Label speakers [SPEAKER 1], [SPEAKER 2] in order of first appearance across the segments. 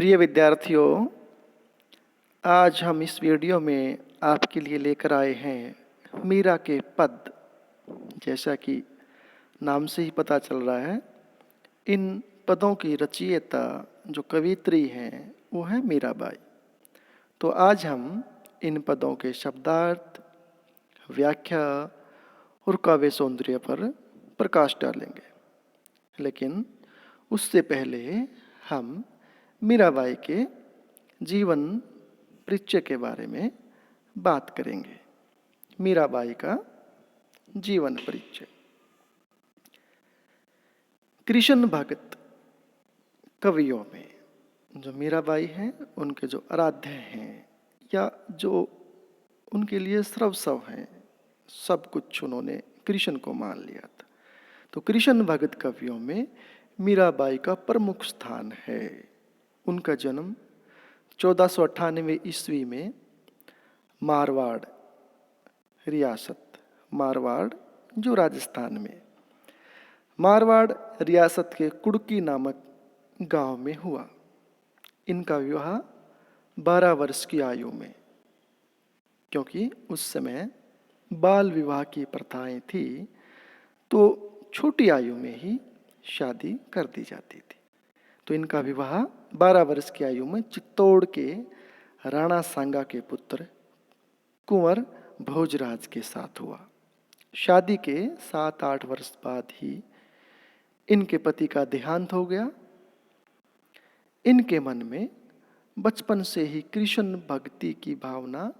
[SPEAKER 1] प्रिय विद्यार्थियों, आज हम इस वीडियो में आपके लिए लेकर आए हैं मीरा के पद। जैसा कि नाम से ही पता चल रहा है, इन पदों की रचयिता जो कवियत्री हैं वो है मीराबाई। तो आज हम इन पदों के शब्दार्थ, व्याख्या और काव्य सौंदर्य पर प्रकाश डालेंगे। लेकिन उससे पहले हम मीराबाई के जीवन परिचय के बारे में बात करेंगे। मीराबाई का जीवन परिचय। कृष्ण भक्त कवियों में जो मीराबाई हैं, उनके जो आराध्य हैं या जो उनके लिए सर्वस्व हैं, सब कुछ उन्होंने कृष्ण को मान लिया था। तो कृष्ण भक्त कवियों में मीराबाई का प्रमुख स्थान है। उनका जन्म 1498 ईस्वी में मारवाड़ रियासत, मारवाड़ जो राजस्थान में, मारवाड़ रियासत के कुड़की नामक गांव में हुआ। इनका विवाह 12 वर्ष की आयु में, क्योंकि उस समय बाल विवाह की प्रथाएं थी, तो छोटी आयु में ही शादी कर दी जाती थी। तो इनका विवाह 12 वर्ष की आयु में चित्तौड़ के राणा सांगा के पुत्र कुंवर भोजराज के साथ हुआ। शादी के 7-8 वर्ष बाद ही इनके पति का देहांत हो गया। इनके मन में बचपन से ही कृष्ण भक्ति की भावना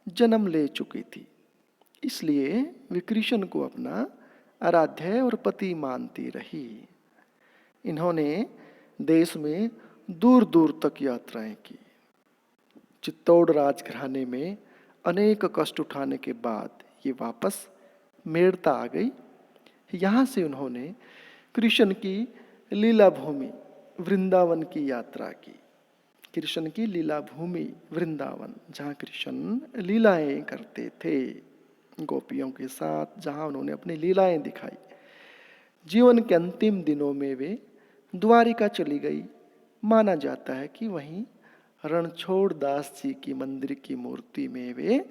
[SPEAKER 1] जन्म ले चुकी थी, इसलिए वे कृष्ण को अपना आराध्य और पति मानती रही। इन्होंने देश में दूर दूर तक यात्राएं की। चित्तौड़ राजघराने में अनेक कष्ट उठाने के बाद ये वापस मेड़ता आ गई। यहाँ से उन्होंने कृष्ण की लीला भूमि वृंदावन की यात्रा की। कृष्ण की लीला भूमि वृंदावन, जहाँ कृष्ण लीलाएं करते थे गोपियों के साथ, जहाँ उन्होंने अपनी लीलाएं दिखाई। जीवन के अंतिम दिनों में वे द्वारिका चली गई। माना जाता है कि वहीं रणछोड़ दास जी की मंदिर की मूर्ति में वे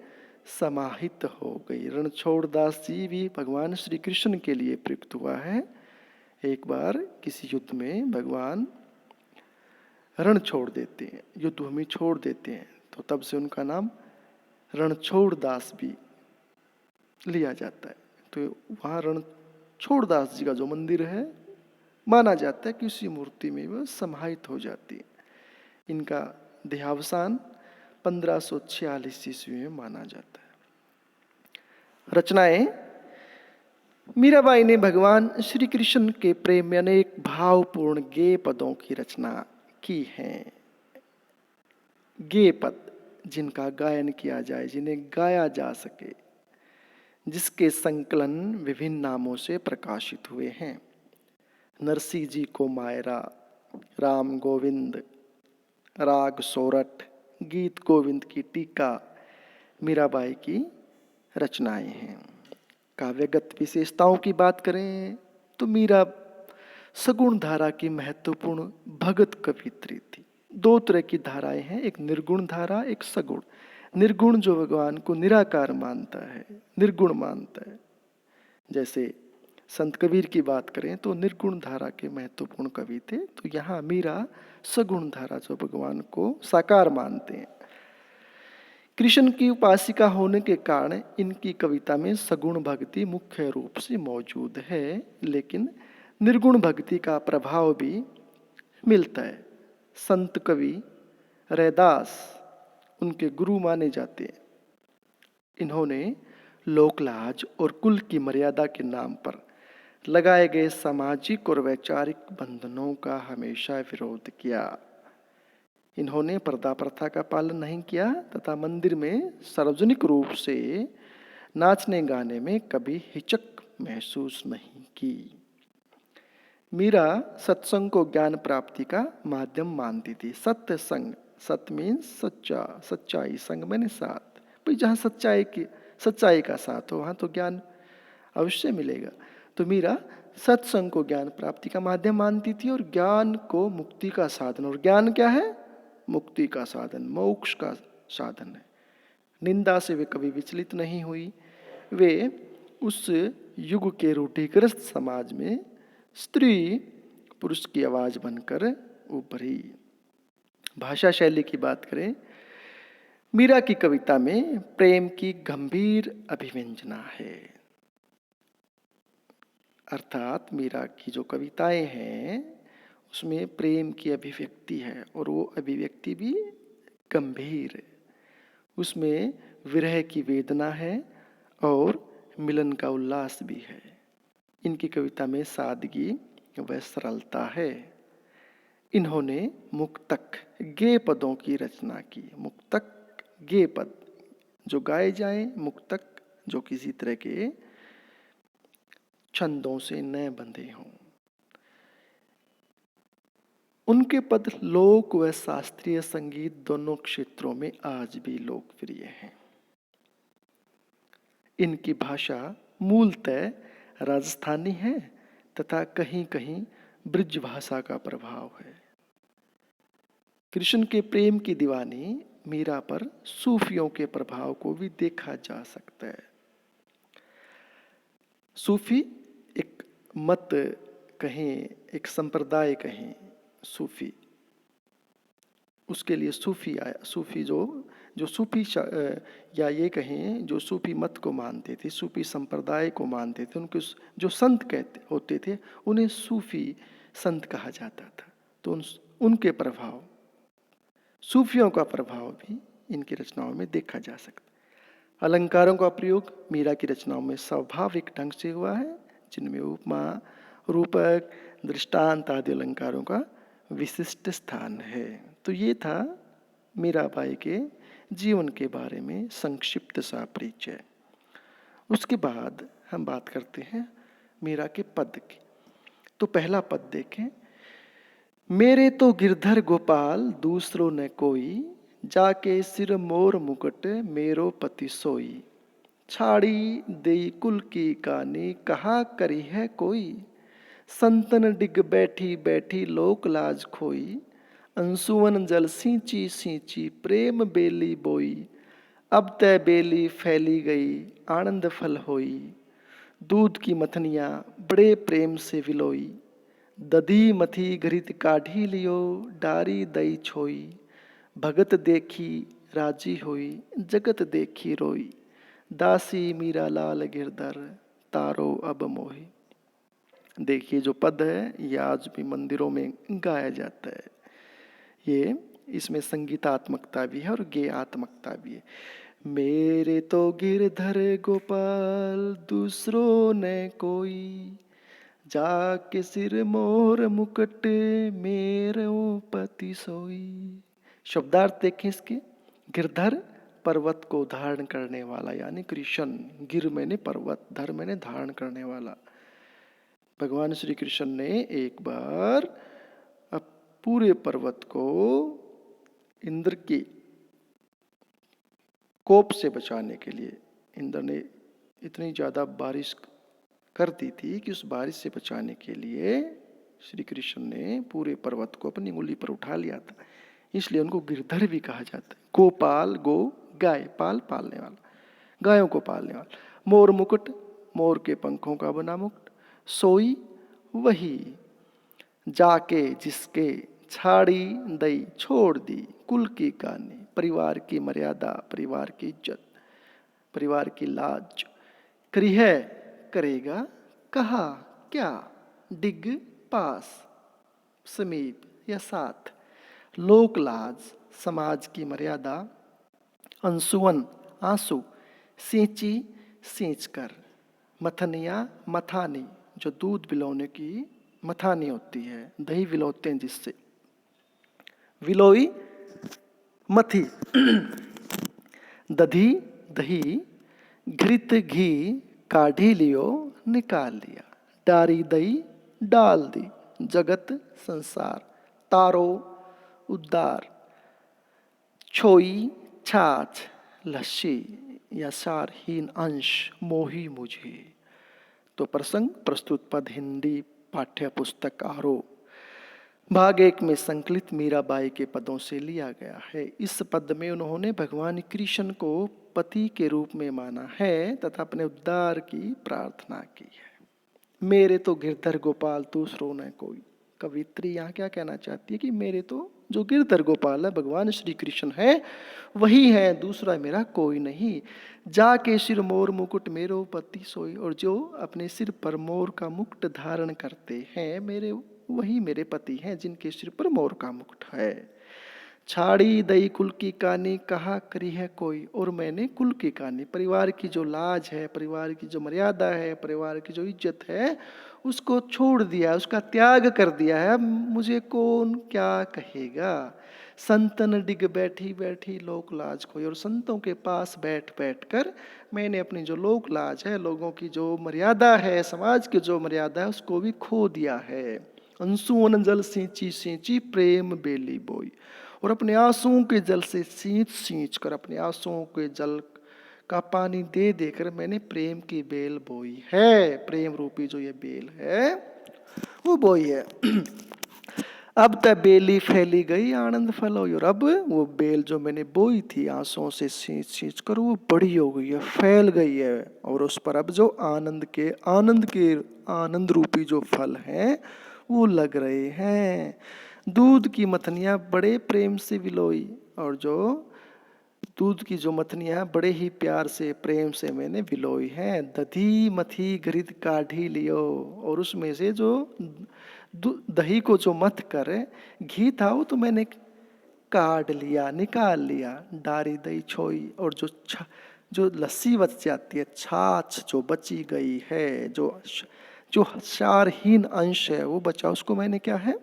[SPEAKER 1] समाहित हो गई। रणछोड़ दास जी भी भगवान श्री कृष्ण के लिए प्रयुक्त हुआ है। एक बार किसी युद्ध में भगवान रण छोड़ देते हैं, युद्ध भूमि छोड़ देते हैं, तो तब से उनका नाम रणछोड़ दास भी लिया जाता है। तो वहाँ रणछोड़ दास जी का जो मंदिर है, माना जाता है कि उसी मूर्ति में वह समाहित हो जाती है। इनका देहावसान 1546 ईस्वी में माना जाता है। रचनाएं। मीराबाई ने भगवान श्री कृष्ण के प्रेम में अनेक भावपूर्ण गेय पदों की रचना की है। गेय पद जिनका गायन किया जाए, जिन्हें गाया जा सके, जिसके संकलन विभिन्न नामों से प्रकाशित हुए हैं। नरसिंह जी को मायरा, राम गोविंद, राग सोरठ, गीत गोविंद की टीका मीराबाई की रचनाएं हैं। काव्यगत विशेषताओं की बात करें तो मीरा सगुण धारा की महत्वपूर्ण भगत कवित्री थी। 2 तरह की धाराएं हैं, एक निर्गुण धारा, एक सगुण। निर्गुण जो भगवान को निराकार मानता है, निर्गुण मानता है। जैसे संत कबीर की बात करें तो निर्गुण धारा के महत्वपूर्ण कवि थे। तो यहाँ मीरा सगुण धारा जो भगवान को साकार मानते हैं। कृष्ण की उपासिका होने के कारण इनकी कविता में सगुण भक्ति मुख्य रूप से मौजूद है, लेकिन निर्गुण भक्ति का प्रभाव भी मिलता है। संत कवि रैदास उनके गुरु माने जाते हैं। इन्होंने लोकलाज और कुल की मर्यादा के नाम पर लगाए गए सामाजिक और वैचारिक बंधनों का हमेशा विरोध किया। इन्होंने पर्दा प्रथा का पालन नहीं किया तथा मंदिर में सार्वजनिक रूप से नाचने गाने में कभी हिचक महसूस नहीं की। मीरा सत्संग को ज्ञान प्राप्ति का माध्यम मानती थी। सत्य संग, सत्य मीन्स सच्चा, सच्चाई, संग मैंने साथ। भाई जहाँ सच्चाई का साथ हो वहाँ तो ज्ञान अवश्य मिलेगा। तो मीरा सत्संग को ज्ञान प्राप्ति का माध्यम मानती थी और ज्ञान को मुक्ति का साधन। और ज्ञान क्या है? मुक्ति का साधन, मोक्ष का साधन है। निंदा से वे कभी विचलित नहीं हुई। वे उस युग के रूढ़िग्रस्त समाज में स्त्री पुरुष की आवाज बनकर उभरी। भाषा शैली की बात करें, मीरा की कविता में प्रेम की गंभीर अभिव्यंजना है। अर्थात मीरा की जो कविताएं हैं उसमें प्रेम की अभिव्यक्ति है और वो अभिव्यक्ति भी गंभीर है। उसमें विरह की वेदना है और मिलन का उल्लास भी है। इनकी कविता में सादगी व सरलता है। इन्होंने मुक्तक गे पदों की रचना की। मुक्तक गे पद जो गाए जाएं, मुक्तक जो किसी तरह के छंदों से न बंधे हों। उनके पद लोक व शास्त्रीय संगीत दोनों क्षेत्रों में आज भी लोकप्रिय हैं। इनकी भाषा मूलतः राजस्थानी है तथा कहीं कहीं ब्रिज भाषा का प्रभाव है। कृष्ण के प्रेम की दीवानी मीरा पर सूफियों के प्रभाव को भी देखा जा सकता है। सूफी एक मत कहें, एक संप्रदाय कहें, सूफी, उसके लिए सूफी आया। सूफी जो सूफी या ये कहें जो सूफी मत को मानते थे, सूफी संप्रदाय को मानते थे, उनके जो संत कहते होते थे उन्हें सूफी संत कहा जाता था। तो उनके प्रभाव, सूफियों का प्रभाव भी इनकी रचनाओं में देखा जा सकता है। अलंकारों का प्रयोग मीरा की रचनाओं में स्वाभाविक ढंग से हुआ है, जिनमें उपमा, रूपक, दृष्टांत आदि अलंकारों का विशिष्ट स्थान है। तो ये था मीराबाई के जीवन के बारे में संक्षिप्त सा परिचय। उसके बाद हम बात करते हैं मीरा के पद की। तो पहला पद देखें, मेरे तो गिरधर गोपाल दूसरों ने कोई, जाके सिर मोर मुकुट मेरो पति सोई, छाड़ी देई कुल की कानी कहा करी है कोई, संतन डिग बैठी बैठी लोक लाज खोई, अंसुवन जल सींची सींची प्रेम बेली बोई, अब तय बेली फैली गई आनंद फल होई, दूध की मथनिया बड़े प्रेम से विलोई, दधी मथी घृत काढ़ी लियो डारी दई छोई, भगत देखी राजी हुई जगत देखी रोई, दासी मीरा लाल गिरधर तारो अब मोही। देखिए जो पद है ये आज भी मंदिरों में गाया जाता है। ये इसमें संगीतात्मकता भी है और गेयात्मकता भी है। मेरे तो गिरधर गोपाल दूसरों ने कोई, जाके सिर मोर मुकुट मेरो पति सोई। शब्दार्थ देखें इसके, गिरधर पर्वत को धारण करने वाला यानी कृष्ण, गिर मैंने पर्वत, धर मैंने धारण करने वाला। भगवान श्री कृष्ण ने एक बार अब पूरे पर्वत को इंद्र के कोप से बचाने के लिए, इंद्र ने इतनी ज्यादा बारिश कर दी थी कि उस बारिश से बचाने के लिए श्री कृष्ण ने पूरे पर्वत को अपनी उंगली पर उठा लिया था। इसलिए उनको गिरधर भी कहा जाता है। गोपाल, गो गाय, पाल पालने वाला, गायों को पालने वाला। मोर मुकुट, मोर के पंखों का बना मुकुट। सोई, वही जाके जिसके, छाड़ी दई छोड़ दी, कुल की कहानी, परिवार की मर्यादा, परिवार की इज्जत, परिवार की लाज, करी है करेगा, कहा क्या, डिग पास समीप या साथ, लोक लाज समाज की मर्यादा, अंसुवन आंसू, सींची सींच कर, मथनिया मथानी जो दूध बिलौने की मथानी होती है, दही विलौते हैं जिससे, विलोई मथी, दधी दही, घृत घी काढ़ी लियो निकाल लिया, डारी दई डाल दी, जगत संसार, तारो उद्धार, छोई छाछ लस्सी या सारहीन अंश, मोही मुझे। तो प्रसंग प्रस्तुत पद हिंदी पाठ्य पुस्तक आरोह। भाग 1 में संकलित मीराबाई के पदों से लिया गया है। इस पद में उन्होंने भगवान कृष्ण को पति के रूप में माना है तथा अपने उद्धार की प्रार्थना की है। मेरे तो गिरधर गोपाल दूसरों न कोई। कवित्री यहाँ क्या कहना चाहती है कि मेरे तो जो गिरधर गोपाल है भगवान श्री कृष्ण है, वही है, दूसरा मेरा कोई नहीं। जाके सिर मोर मुकुट मेरो पति सोई। और जो अपने सिर पर मोर का मुकुट धारण करते हैं मेरे, वही मेरे पति हैं जिनके सिर पर मोर का मुकुट है। छाड़ी दई कुल की कहानी कहा करी है कोई। और मैंने कुल की कहानी, परिवार की जो लाज है, परिवार की जो मर्यादा है, परिवार की जो इज्जत है, उसको छोड़ दिया, उसका त्याग कर दिया है। अब मुझे कौन क्या कहेगा। संतन डिग बैठी बैठी लोक लाज खोई। और संतों के पास बैठ बैठ कर मैंने अपनी जो लोक लाज है, लोगों की जो मर्यादा है, समाज की जो मर्यादा है, उसको भी खो दिया है। अंसुअन जल सींची सींची प्रेम बेली बोई। और अपने आंसुओं के जल से सींच सींच कर, अपने आंसुओं के जल का पानी दे देकर मैंने प्रेम की बेल बोई है। प्रेम रूपी जो ये बेल है वो बोई है। अब तक बेली फैली गई आनंद फल हुई। और अब वो बेल जो मैंने बोई थी आंसुओं से सींच सींच कर, वो बड़ी हो गई है, फैल गई है। और उस पर अब जो आनंद रूपी जो फल हैं वो लग रहे हैं। दूध की मथनियाँ बड़े प्रेम से विलोई। और जो दूध की जो मथनियाँ बड़े ही प्यार से प्रेम से मैंने विलोई हैं। दधी मथी घृत काढ़ी लियो। और उसमें से जो दही को जो मथ कर घी था वो तो मैंने काढ़ लिया, निकाल लिया। डारी दही छोई। और जो लस्सी बच जाती है, छाछ जो बची गई है, जो सारहीन अंश है वो बचा, उसको मैंने क्या है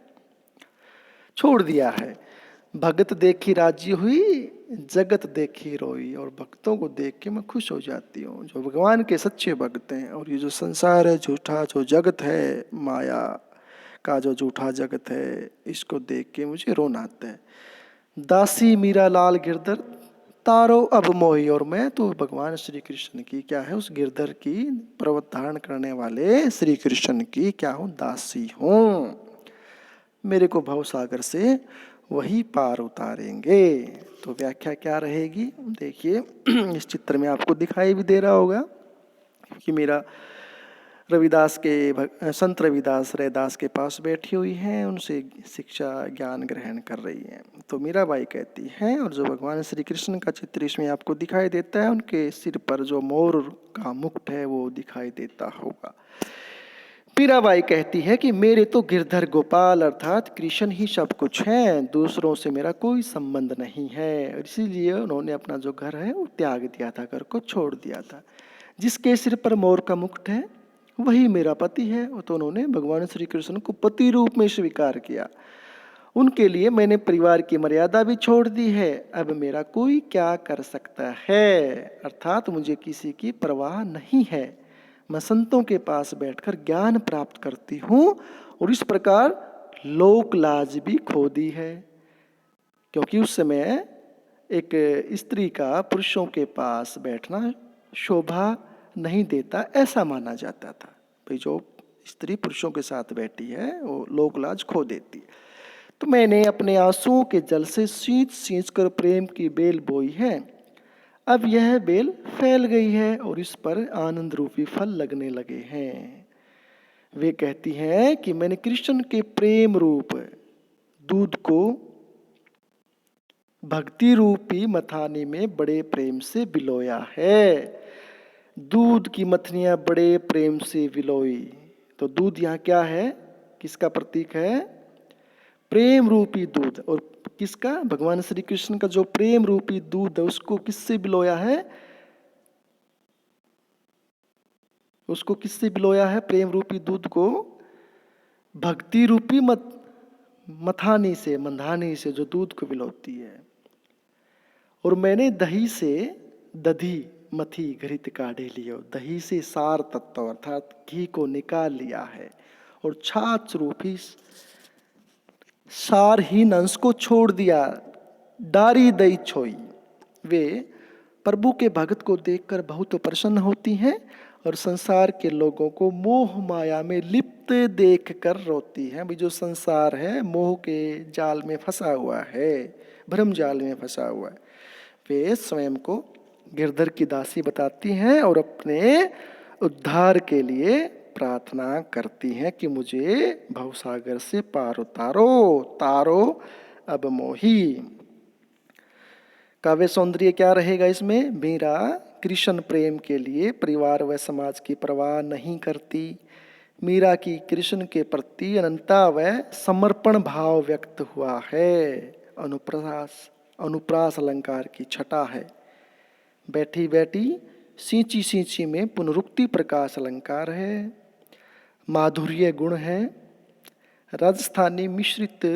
[SPEAKER 1] छोड़ दिया है। भगत देखी राजी हुई, जगत देखी रोई। और भक्तों को देख के मैं खुश हो जाती हूँ, जो भगवान के सच्चे भक्त हैं। और ये जो संसार है, झूठा जो जगत है, माया का जो झूठा जगत है, इसको देख के मुझे रोना आता है। दासी मीरा लाल गिरधर तारो अब मोही। और मैं तो भगवान श्री कृष्ण की क्या है, उस गिरधर की पर्वत धारण करने वाले श्री कृष्ण की क्या हूँ, दासी हूँ। मेरे को भव सागर से वही पार उतारेंगे। तो व्याख्या क्या रहेगी देखिए। इस चित्र में आपको दिखाई भी दे रहा होगा कि मेरा रविदास के संत रविदास रैदास के पास बैठी हुई हैं, उनसे शिक्षा ज्ञान ग्रहण कर रही हैं। तो मीराबाई कहती हैं, और जो भगवान श्री कृष्ण का चित्र इसमें आपको दिखाई देता है, उनके सिर पर जो मोर का मुकुट है वो दिखाई देता होगा। मीराबाई कहती है कि मेरे तो गिरधर गोपाल अर्थात कृष्ण ही सब कुछ हैं, दूसरों से मेरा कोई संबंध नहीं है। इसीलिए उन्होंने अपना जो घर है वो त्याग दिया था, घर को छोड़ दिया था। जिसके सिर पर मोर का मुकुट है वही मेरा पति है। तो उन्होंने भगवान श्री कृष्ण को पति रूप में स्वीकार किया। उनके लिए मैंने परिवार की मर्यादा भी छोड़ दी है। अब मेरा कोई क्या कर सकता है, अर्थात मुझे किसी की परवाह नहीं है। मैं संतों के पास बैठकर ज्ञान प्राप्त करती हूँ और इस प्रकार लोक लाज भी खो दी है। क्योंकि उस समय एक स्त्री का पुरुषों के पास बैठना शोभा नहीं देता, ऐसा माना जाता था। भाई जो स्त्री पुरुषों के साथ बैठी है वो लोक लाज खो देती है। तो मैंने अपने आंसुओं के जल से सींच सींच कर प्रेम की बेल बोई है। अब यह बेल फैल गई है और इस पर आनंद रूपी फल लगने लगे हैं। वे कहती हैं कि मैंने कृष्ण के प्रेम रूप दूध को भक्ति रूपी मथाने में बड़े प्रेम से बिलोया है। दूध की मथनियां बड़े प्रेम से बिलोई। तो दूध यहाँ क्या है, किसका प्रतीक है, प्रेम रूपी दूध। और किसका, भगवान श्री कृष्ण का जो प्रेम रूपी दूध है उसको किससे बिलोया है, उसको किससे बिलोया है, प्रेम रूपी दूध को भक्ति रूपी मथानी से, मंधानी से जो दूध को बिलोती है। और मैंने दही से दधी मथी घृत काढ़े लियो। दही से सार तत्व अर्थात घी को निकाल लिया है और छाछ रूपी सारहीन अंश को छोड़ दिया। डारी दई छोई। वे प्रभु के भक्त को देखकर बहुत प्रसन्न होती हैं और संसार के लोगों को मोह माया में लिप्त देख कर रोती है। भी जो संसार है मोह के जाल में फंसा हुआ है, भ्रम जाल में फंसा हुआ है, वे स्वयं को गिरधर की दासी बताती हैं और अपने उद्धार के लिए प्रार्थना करती हैं कि मुझे भवसागर से पार उतारो, तारो अब मोही। काव्य सौंदर्य क्या रहेगा इसमें? मीरा कृष्ण प्रेम के लिए परिवार व समाज की परवाह नहीं करती। मीरा की कृष्ण के प्रति अनंता व समर्पण भाव व्यक्त हुआ है। अनुप्रास अलंकार की छटा है। बैठी बैठी सींची सींची में पुनरुक्ति प्रकाश अलंकार है। माधुर्य गुण है। राजस्थानी मिश्रित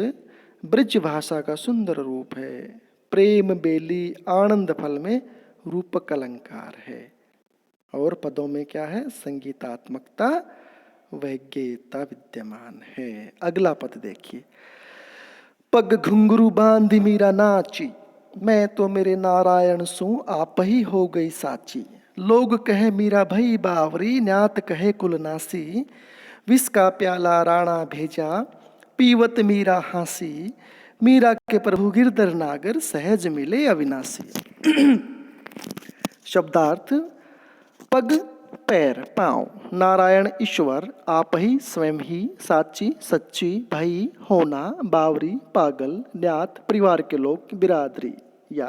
[SPEAKER 1] ब्रज भाषा का सुंदर रूप है। प्रेम बेली आनंद फल में रूपक अलंकार है। और पदों में क्या है? संगीतात्मकता वैज्ञता विद्यमान है। अगला पद देखिए। पग घुंघरू बांधी मीरा नाची, मैं तो मेरे नारायण सू आप ही हो गई साची। लोग कहे मीरा भई बावरी, न्यात कहे कुलनासी। विष का प्याला राणा भेजा, पीवत मीरा हासी। मीरा के प्रभु गिरधर नागर, सहज मिले अविनाशी। शब्दार्थ: पग पैर पांव, नारायण ईश्वर, आप ही स्वयं ही, साची सच्ची, भाई होना, बावरी पागल, न्यात परिवार के लोग, बिरादरी या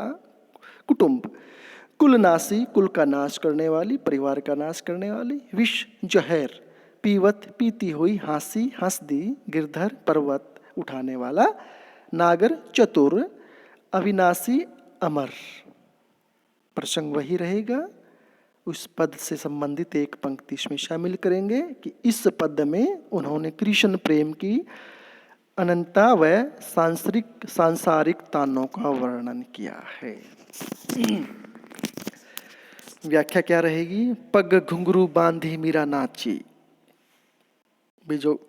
[SPEAKER 1] कुटुंब, कुलनाशी कुल का नाश करने वाली, परिवार का नाश करने वाली, विष जहर, पीवत पीती हुई, हासी हंस दी, गिरधर पर्वत उठाने वाला, नागर चतुर, अविनाशी अमर। प्रसंग वही रहेगा। उस पद से संबंधित एक पंक्ति इसमें शामिल करेंगे कि इस पद में उन्होंने कृष्ण प्रेम की अनंता व सांसारिक तानों का वर्णन किया है। व्याख्या क्या रहेगी? पग घुंघरू बांधी मीरा नाची। जो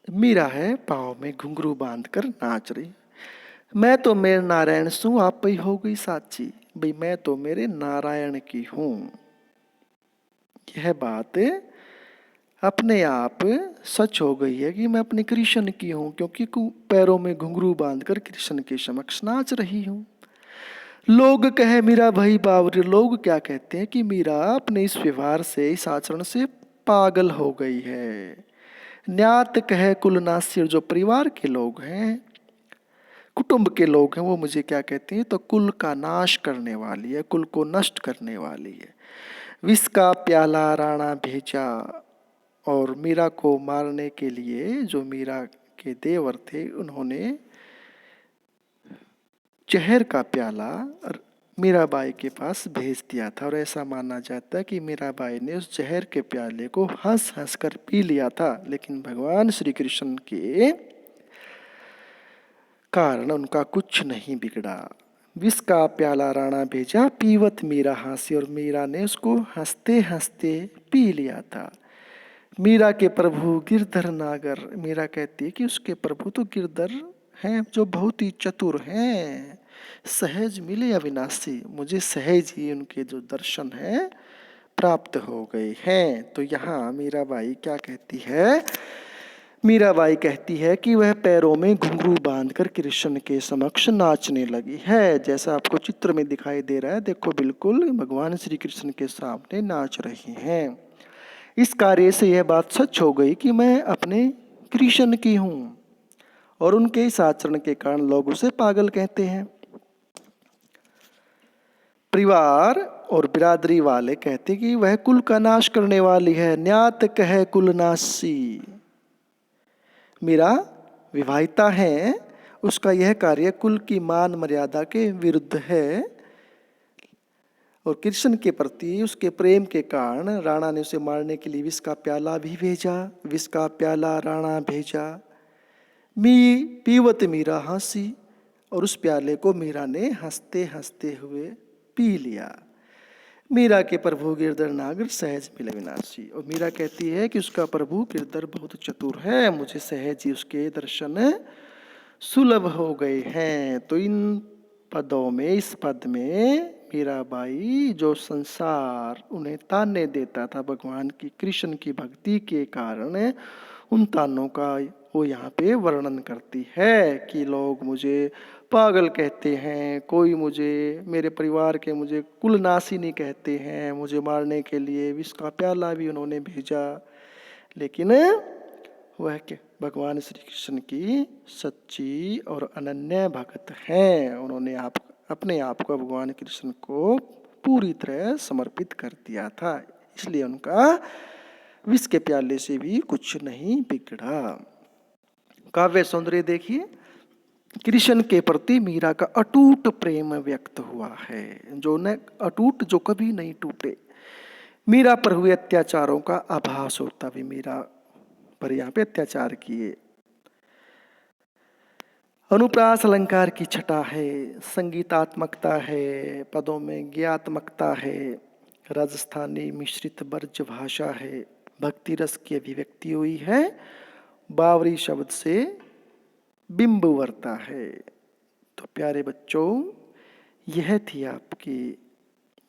[SPEAKER 1] मीरा है पाँव में घुंघरू बांधकर नाच रही। मैं तो मेरे नारायण सू आप ही हो गई साची। भाई मैं तो मेरे नारायण की हूं। यह बात अपने आप सच हो गई है कि मैं अपने कृष्ण की हूं, क्योंकि पैरों में घुंघरू बांधकर कृष्ण के समक्ष नाच रही हूं। लोग कहे मीरा भाई बावरी। लोग क्या कहते हैं कि मीरा अपने इस व्यवहार से, इस आचरण से पागल हो गई है। न्यात कहे कुलनासी, जो परिवार के लोग हैं, कुटुंब के लोग हैं, वो मुझे क्या कहते हैं? तो कुल का नाश करने वाली है, कुल को नष्ट करने वाली है। विष का प्याला राणा भेजा, और मीरा को मारने के लिए जो मीरा के देवर थे उन्होंने जहर का प्याला मीराबाई के पास भेज दिया था। और ऐसा माना जाता है कि मीराबाई ने उस जहर के प्याले को हंस हंस कर पी लिया था, लेकिन भगवान श्री कृष्ण के कारण उनका कुछ नहीं बिगड़ा। विष का प्याला राणा भेजा, पीवत मीरा हासी, और मीरा ने उसको हंसते हंसते पी लिया था। मीरा के प्रभु गिरधर नागर। मीरा कहती है कि उसके प्रभु तो गिरधर हैं, जो बहुत ही चतुर हैं। सहज मिले अविनाशी, मुझे सहज ही उनके जो दर्शन हैं प्राप्त हो गए हैं। तो यहाँ मीराबाई क्या कहती है? मीराबाई कहती है कि वह पैरों में घुंघरू बांधकर कृष्ण के समक्ष नाचने लगी है। जैसा आपको चित्र में दिखाई दे रहा है, देखो बिल्कुल भगवान श्री कृष्ण के सामने नाच रही हैं। इस कार्य से यह बात सच हो गई कि मैं अपने कृष्ण की हूँ, और उनके इस आचरण के कारण लोग उसे पागल कहते हैं। परिवार और बिरादरी वाले कहते कि वह कुल का नाश करने वाली है। न्यात कहे कुलनाशी। मीरा विवाहिता है, उसका यह कार्य कुल की मान मर्यादा के विरुद्ध है, और कृष्ण के प्रति उसके प्रेम के कारण राणा ने उसे मारने के लिए विष का प्याला भी भेजा। विष का प्याला राणा भेजा, पीवत मीरा हंसी, और उस प्याले को मीरा ने हंसते हंसते हुए पी लिया। मीरा के प्रभु गिरधर नागर, सहज मिले विनाशी। और मीरा कहती है कि उसका प्रभु गिरधर बहुत चतुर है, मुझे सहज ही उसके दर्शन सुलभ हो गए हैं। तो इन पदों में, इस पद में मीराबाई, जो संसार उन्हें ताने देता था भगवान की कृष्ण की भक्ति के कारण, उन तानों का वो यहाँ पे वर्णन करती है कि लोग मुझे पागल कहते हैं, कोई मुझे, मेरे परिवार के मुझे कुलनाशिनी कहते हैं, मुझे मारने के लिए विष का प्याला भी उन्होंने भेजा, लेकिन वह के भगवान श्री कृष्ण की सच्ची और अनन्य भक्त हैं। उन्होंने अपने आप को भगवान कृष्ण को पूरी तरह समर्पित कर दिया था, इसलिए उनका विष के प्याले से भी कुछ नहीं बिगड़ा। काव्य सौंदर्य देखिए, कृष्ण के प्रति मीरा का अटूट प्रेम व्यक्त हुआ है, जो न अटूट, जो कभी नहीं टूटे। मीरा पर हुए अत्याचारों का आभास होता भी मीरा पर यहाँ पे अत्याचार किए। अनुप्रास अलंकार की छटा है, संगीतात्मकता है, पदों में ज्ञात्मकता है, राजस्थानी मिश्रित ब्रज भाषा है, भक्ति रस की अभिव्यक्ति हुई है, बावरी शब्द से बिंब उभरता है। तो प्यारे बच्चों, यह थी आपकी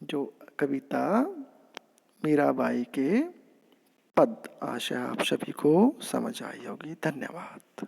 [SPEAKER 1] जो कविता मीराबाई के पद। आशा आप सभी को समझ आई होगी। धन्यवाद।